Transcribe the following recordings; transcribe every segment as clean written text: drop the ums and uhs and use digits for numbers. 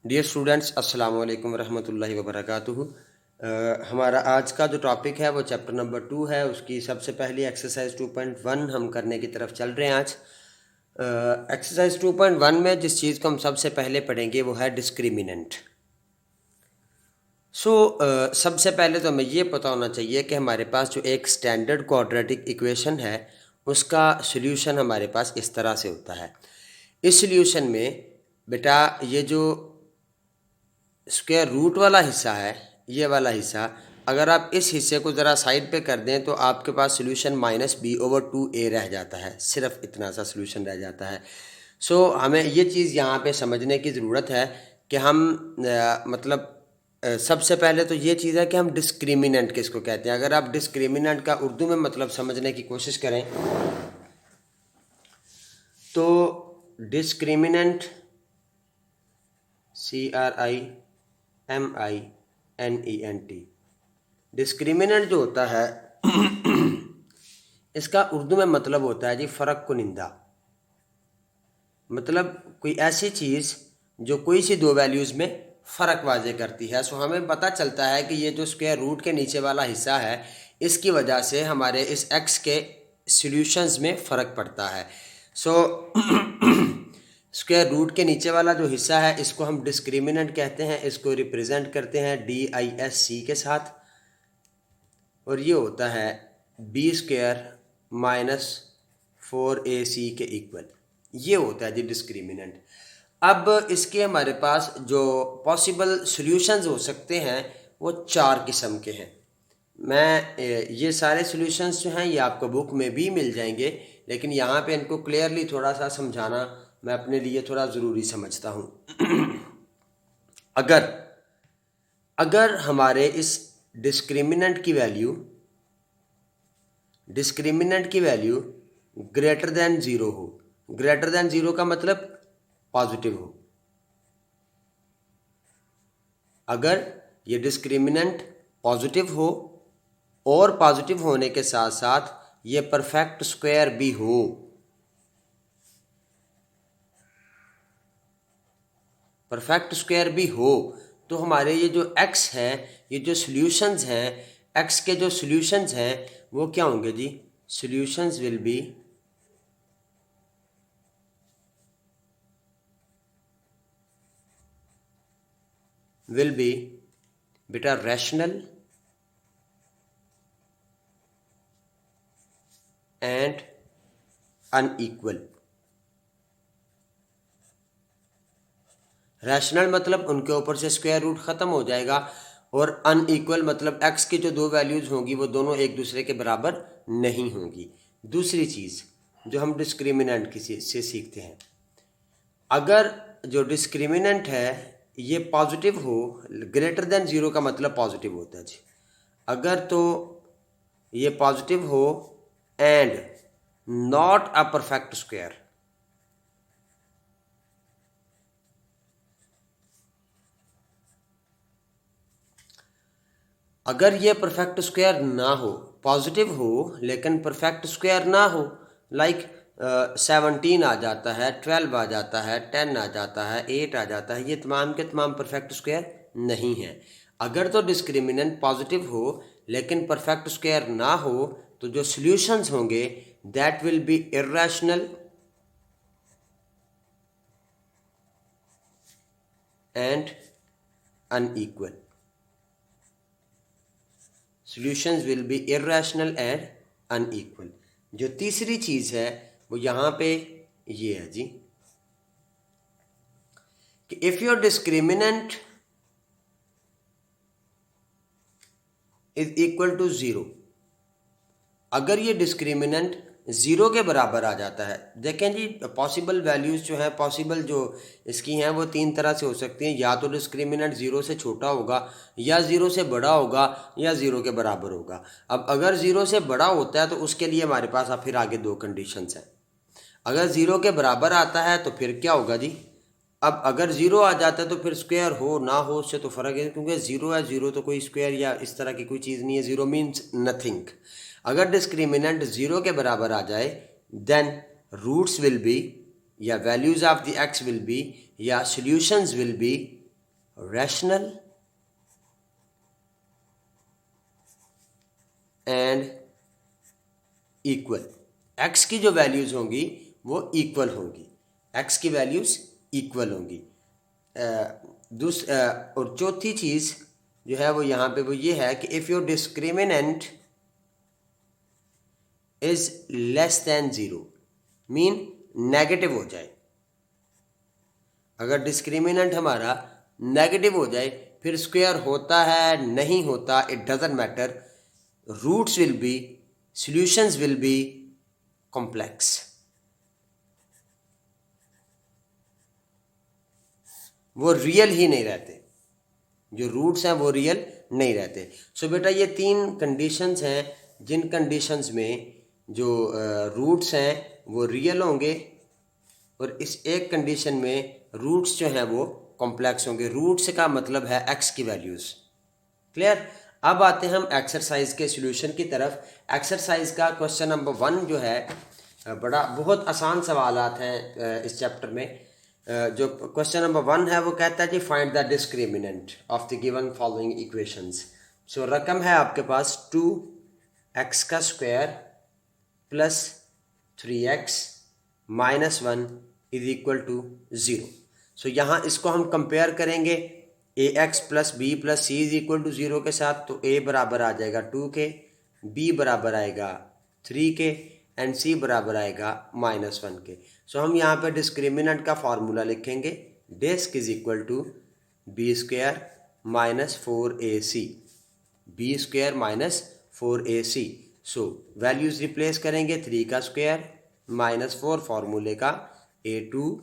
Dear students, अस्सलाम वालेकुम रहमतुल्लाहि व बरकातुहू। हमारा आज का जो टॉपिक है वो चैप्टर नंबर 2 है। उसकी सबसे पहली एक्सरसाइज 2.1 हम करने की तरफ चल रहे हैं आज। एक्सरसाइज 2.1 में जिस चीज़ को हम सबसे पहले पढ़ेंगे वो है डिस्क्रिमिनेंट। सबसे पहले तो हमें ये पता होना चाहिए कि हमारे पास जो एक स्टैंडर्ड क्वाड्रेटिक इक्वेशन है उसका सॉल्यूशन हमारे पास इस तरह से होता है। इस सॉल्यूशन में बेटा ये जो स्क्वायर रूट वाला हिस्सा है, ये वाला हिस्सा, अगर आप इस हिस्से को ज़रा साइड पे कर दें तो आपके पास सोल्यूशन -b/2a रह जाता है। सिर्फ इतना सा सोल्यूशन रह जाता है। हमें ये चीज़ यहाँ पे समझने की ज़रूरत है कि हम सबसे पहले तो ये चीज़ है कि हम डिस्क्रिमिनेंट किसको कहते हैं। अगर आप डिस्क्रिमिनेंट का उर्दू में मतलब समझने की कोशिश करें तो डिस्क्रिमिनेंट CRIMINENT डिस्क्रिमिनेंट जो होता है इसका उर्दू में मतलब होता है जी फ़र्क कुनिंदा। मतलब कोई ऐसी चीज़ जो कोई सी दो वैल्यूज़ में फ़र्क वाजे करती है। हमें पता चलता है कि ये जो स्क्वायर रूट के नीचे वाला हिस्सा है इसकी वजह से हमारे इस x के सॉल्यूशंस में फ़र्क पड़ता है। स्क्वायर रूट के नीचे वाला जो हिस्सा है इसको हम डिस्क्रिमिनेंट कहते हैं। इसको रिप्रेजेंट करते हैं DISC के साथ, और ये होता है b² - 4AC के इक्वल। ये होता है जी डिस्क्रिमिनेंट। अब इसके हमारे पास जो पॉसिबल सॉल्यूशंस हो सकते हैं वो 4 किस्म के हैं। ये सारे सॉल्यूशंस जो हैं ये आपको बुक में भी मिल जाएंगे, लेकिन यहाँ पे इनको क्लियरली थोड़ा सा समझाना मैं अपने लिए थोड़ा ज़रूरी समझता हूँ। अगर हमारे इस डिस्क्रिमिनेंट की वैल्यू ग्रेटर देन ज़ीरो हो, ग्रेटर देन ज़ीरो का मतलब पॉजिटिव हो। अगर ये डिस्क्रिमिनेंट पॉजिटिव हो और पॉजिटिव होने के साथ साथ ये परफेक्ट स्क्वायर भी हो, तो हमारे ये जो x हैं, ये जो सॉल्यूशंस हैं, x के जो सॉल्यूशंस हैं वो क्या होंगे जी? सॉल्यूशंस विल बी बेटा रैशनल एंड अनइक्वल। रैशनल मतलब उनके ऊपर से स्क्वायर रूट ख़त्म हो जाएगा, और अनइक्वल मतलब x की जो दो वैल्यूज़ होंगी वो दोनों एक दूसरे के बराबर नहीं होंगी। दूसरी चीज़ जो हम डिस्क्रिमिनेंट से सीखते हैं, अगर जो डिस्क्रिमिनेंट है ये पॉजिटिव हो, ग्रेटर देन ज़ीरो का मतलब पॉजिटिव होता है जी। अगर तो ये पॉजिटिव हो and not a perfect square, अगर ये परफेक्ट स्क्वायर ना हो, पॉजिटिव हो लेकिन परफेक्ट स्क्वायर ना हो, लाइक 17 आ जाता है, 12 आ जाता है, 10 आ जाता है, 8 आ जाता है, ये तमाम के तमाम परफेक्ट स्क्वायर नहीं है। अगर तो डिस्क्रिमिनेंट पॉजिटिव हो लेकिन परफेक्ट स्क्वायर ना हो तो जो सॉल्यूशंस होंगे that will be irrational and unequal. Solutions will B irrational and unequal. जो तीसरी चीज़ है वो यहाँ पे ये है जी कि if your discriminant is equal to zero, अगर ये डिस्क्रिमिनेंट ज़ीरो के बराबर आ जाता है। देखें जी, पॉसिबल वैल्यूज़ जो है, पॉसिबल जो इसकी हैं वो तीन तरह से हो सकती हैं। या तो डिस्क्रिमिनेंट ज़ीरो से छोटा होगा, या ज़ीरो से बड़ा होगा, या ज़ीरो के बराबर होगा। अब अगर ज़ीरो से बड़ा होता है तो उसके लिए हमारे पास अब फिर आगे दो कंडीशंस हैं। अगर ज़ीरो के बराबर आता है तो फिर क्या होगा जी? अब अगर ज़ीरो आ जाता है तो फिर स्क्वायर हो ना हो उससे तो फ़र्क है, क्योंकि ज़ीरो है, ज़ीरो तो कोई स्क्वायर या इस तरह की कोई चीज़ नहीं है। Zero means nothing. अगर डिस्क्रिमिनेंट ज़ीरो के बराबर आ जाए देन रूट्स विल बी, या values of the x will be, या solutions will be rational and equal. X की जो वैल्यूज़ होंगी वो इक्वल होंगी, एक्स की वैल्यूज़ इक्वल होंगी। और चौथी चीज़ जो है वो यहाँ पे वो ये है कि if your discriminant is less than zero, mean negative हो जाए। अगर डिस्क्रिमिनेंट हमारा नेगेटिव हो जाए, फिर स्क्वायर होता है नहीं होता, it doesn't matter, roots will be, solutions will be complex. वो रियल ही नहीं रहते, जो रूट्स हैं वो रियल नहीं रहते। सो बेटा ये तीन कंडीशंस हैं जिन कंडीशंस में जो रूट्स हैं वो रियल होंगे, और इस एक कंडीशन में रूट्स जो हैं वो कॉम्प्लेक्स होंगे। रूट्स का मतलब है एक्स की वैल्यूज़। क्लियर। अब आते हैं हम एक्सरसाइज के सॉल्यूशन की तरफ। एक्सरसाइज का क्वेश्चन नंबर 1 जो है बड़ा बहुत आसान सवालात हैं इस चैप्टर में। जो क्वेश्चन नंबर 1 है वो कहता है कि find the discriminant of the given following equations. So रकम है आपके पास 2x का square plus 3x minus 1 is equal to 0। So यहाँ इसको हम कंपेयर करेंगे ax plus b plus c is equal to 0 के साथ। तो a बराबर आ जाएगा 2 के, b बराबर आएगा 3 के, एंड c बराबर आएगा -1 के। सो हम यहाँ पे डिस्क्रिमिनेंट का फार्मूला लिखेंगे, disc is equal to b square minus 4ac, b square minus 4ac। So values replace करेंगे, 3 का स्क्वायर -4 फार्मूले का, a2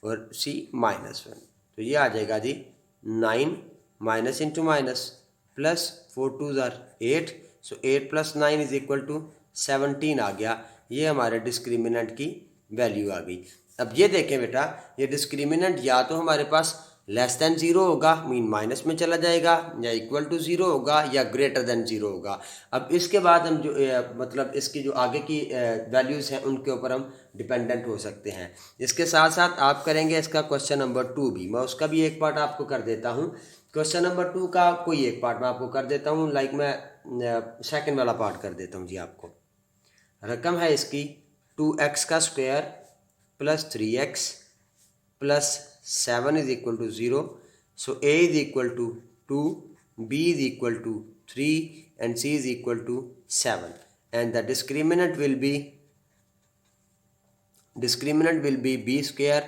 और c -1। तो ये आ जाएगा जी 9 माइनस इंटू माइनस प्लस 4 2 ज़ार 8। So 8 plus 9 is equal to 17 आ गया। ये हमारे डिस्क्रिमिनेंट की वैल्यू आ गई। अब ये देखें बेटा, ये डिस्क्रिमिनेंट या तो हमारे पास लेस दैन ज़ीरो होगा, मीन माइनस में चला जाएगा, या इक्वल टू ज़ीरो होगा, या ग्रेटर दैन ज़ीरो होगा। अब इसके बाद हम जो मतलब इसकी जो आगे की वैल्यूज़ हैं उनके ऊपर हम डिपेंडेंट हो सकते हैं। इसके साथ साथ आप करेंगे इसका क्वेश्चन नंबर 2 भी, मैं उसका भी एक पार्ट आपको कर देता हूँ। क्वेश्चन नंबर 2 का कोई एक पार्ट मैं आपको कर देता हूँ, लाइक मैं सेकेंड वाला पार्ट कर देता हूँ जी आपको। रकम है इसकी 2x का square plus 3x plus 7 is equal to 0। So a is equal to 2, b is equal to 3 and c is equal to 7, and the discriminant will be b square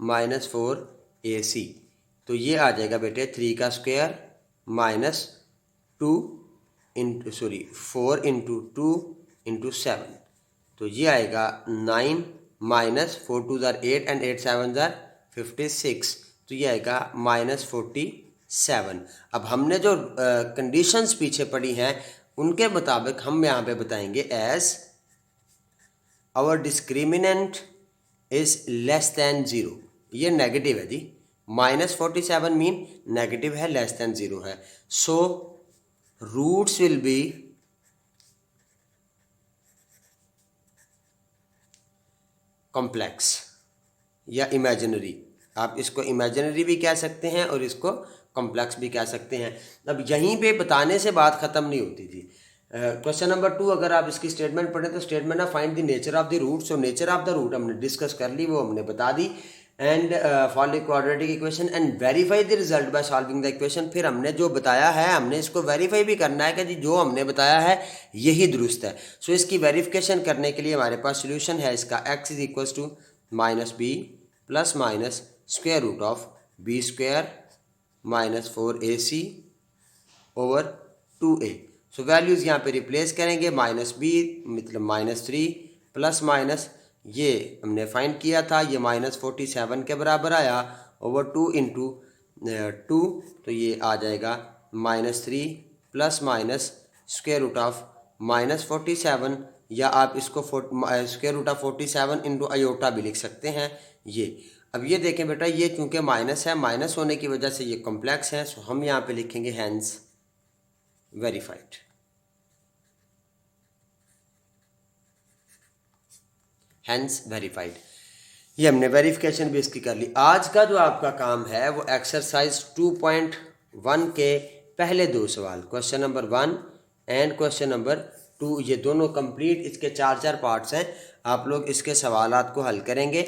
minus 4ac। तो ये आ जाएगा बेटे 3 का square minus 4 into 2 into 7। तो ये आएगा 9 minus 4 2 ज़ार 8 एंड 8 7 ज़ार 56। तो ये आएगा -47। अब हमने जो कंडीशंस पीछे पढ़ी हैं उनके मुताबिक हम यहाँ पे बताएंगे as our discriminant is less than zero. ये नेगेटिव है जी, -47 मीन नेगेटिव है, लेस दैन ज़ीरो है। So roots will be complex या इमेजिनरी। आप इसको इमेजिनरी भी कह सकते हैं और इसको कॉम्प्लेक्स भी कह सकते हैं। अब यहीं पे बताने से बात ख़त्म नहीं होती थी। क्वेश्चन नंबर 2 अगर आप इसकी स्टेटमेंट पढ़ें तो स्टेटमेंट है find the nature of the root. So nature of the root हमने डिस्कस कर ली, वो हमने बता दी। And following quadratic equation and verify the result by solving the equation. फिर हमने जो बताया है हमने इसको वेरीफाई भी करना है कि जी जो हमने बताया है यही दुरुस्त है। सो इसकी वेरिफिकेशन करने के लिए हमारे पास सोल्यूशन है इसका, x is equal to minus b plus minus square root of b square minus 4ac over 2a। So values यहाँ पे रिप्लेस करेंगे, -b मतलब -3 प्लस माइनस ये हमने फाइंड किया था, ये -47 के बराबर आया ओवर 2 इंटू 2। तो ये आ जाएगा -3 plus minus square root of -47, या आप इसको square root of 47 into iota भी लिख सकते हैं ये। अब ये देखें बेटा, ये चूँकि माइनस है, माइनस होने की वजह से ये कॉम्प्लेक्स है। सो हम यहाँ पे लिखेंगे हैंस वेरीफाइड। Hence verified. ये हमने वेरिफिकेशन भी इसकी कर ली। आज का जो आपका काम है वो एक्सरसाइज 2.1 के पहले दो सवाल, question number 1 and question number 2, ये दोनों कंप्लीट, इसके 4 पार्ट्स हैं। आप लोग इसके सवालात को हल करेंगे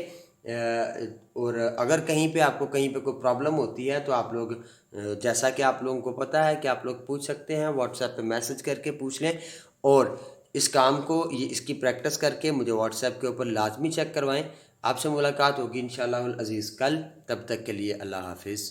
और अगर कहीं पे आपको कहीं पे कोई प्रॉब्लम होती है तो आप लोग जैसा कि आप लोगों को पता है कि आप लोग पूछ सकते हैं, व्हाट्सएप पे मैसेज करके पूछ लें। और इस काम को इसकी प्रैक्टिस करके मुझे व्हाट्सएप के ऊपर लाजमी चेक करवाएं। आपसे मुलाकात होगी इंशाअल्लाह अज़ीज़ कल, तब तक के लिए अल्लाह हाफिज़।